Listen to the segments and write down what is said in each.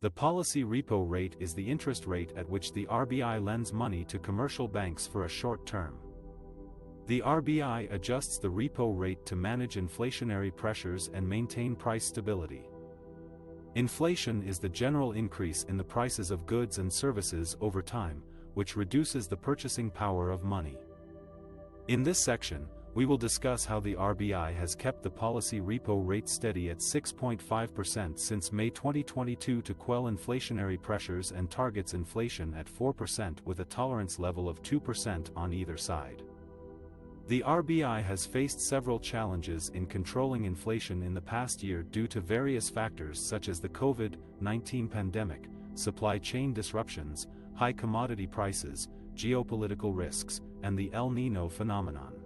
The policy repo rate is the interest rate at which the RBI lends money to commercial banks for a short term. The RBI adjusts the repo rate to manage inflationary pressures and maintain price stability. Inflation is the general increase in the prices of goods and services over time, which reduces the purchasing power of money. In this section, we will discuss how the RBI has kept the policy repo rate steady at 6.5% since May 2022 to quell inflationary pressures and targets inflation at 4% with a tolerance level of 2% on either side. The RBI has faced several challenges in controlling inflation in the past year due to various factors such as the COVID-19 pandemic, supply chain disruptions, high commodity prices, geopolitical risks, and the El Nino phenomenon.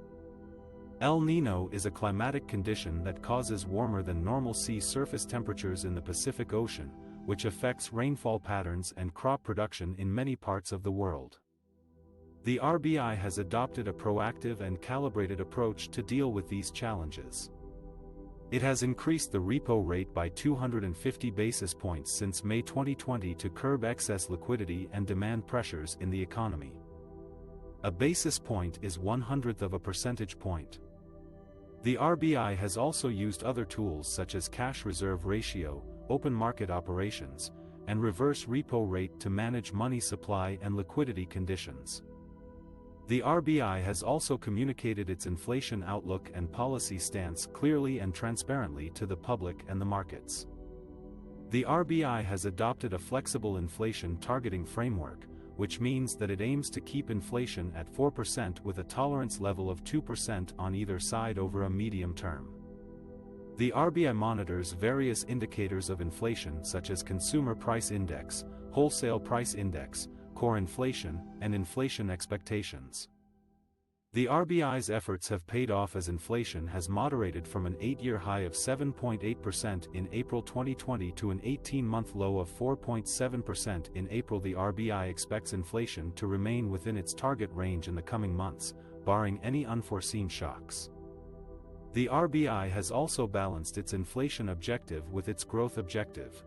El Nino is a climatic condition that causes warmer than normal sea surface temperatures in the Pacific Ocean, which affects rainfall patterns and crop production in many parts of the world. The RBI has adopted a proactive and calibrated approach to deal with these challenges. It has increased the repo rate by 250 basis points since May 2020 to curb excess liquidity and demand pressures in the economy. A basis point is 1/100th of a percentage point. The RBI has also used other tools such as cash reserve ratio, open market operations, and reverse repo rate to manage money supply and liquidity conditions. The RBI has also communicated its inflation outlook and policy stance clearly and transparently to the public and the markets. The RBI has adopted a flexible inflation targeting framework, which means that it aims to keep inflation at 4% with a tolerance level of 2% on either side over a medium term. The RBI monitors various indicators of inflation such as consumer price index, wholesale price index, core inflation, and inflation expectations. The RBI's efforts have paid off as inflation has moderated from an 8-year high of 7.8% in April 2020 to an 18-month low of 4.7% in April. The RBI expects inflation to remain within its target range in the coming months, barring any unforeseen shocks. The RBI has also balanced its inflation objective with its growth objective.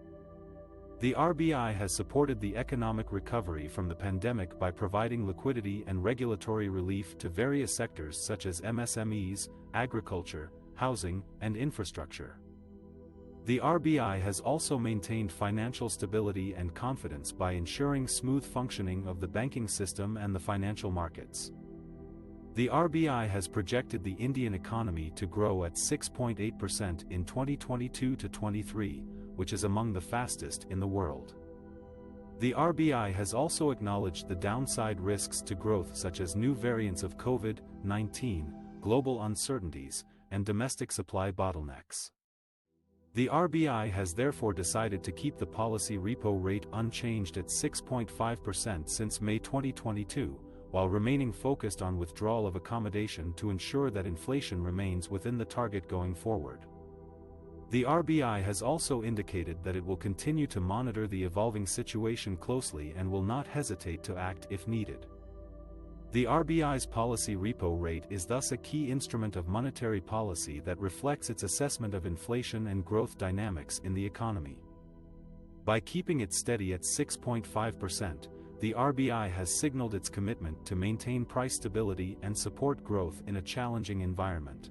The RBI has supported the economic recovery from the pandemic by providing liquidity and regulatory relief to various sectors such as MSMEs, agriculture, housing, and infrastructure. The RBI has also maintained financial stability and confidence by ensuring smooth functioning of the banking system and the financial markets. The RBI has projected the Indian economy to grow at 6.8% in 2022 to 23, which is among the fastest in the world. The RBI has also acknowledged the downside risks to growth such as new variants of COVID-19, global uncertainties, and domestic supply bottlenecks. The RBI has therefore decided to keep the policy repo rate unchanged at 6.5% since May 2022, while remaining focused on withdrawal of accommodation to ensure that inflation remains within the target going forward. The RBI has also indicated that it will continue to monitor the evolving situation closely and will not hesitate to act if needed. The RBI's policy repo rate is thus a key instrument of monetary policy that reflects its assessment of inflation and growth dynamics in the economy. By keeping it steady at 6.5%, the RBI has signaled its commitment to maintain price stability and support growth in a challenging environment.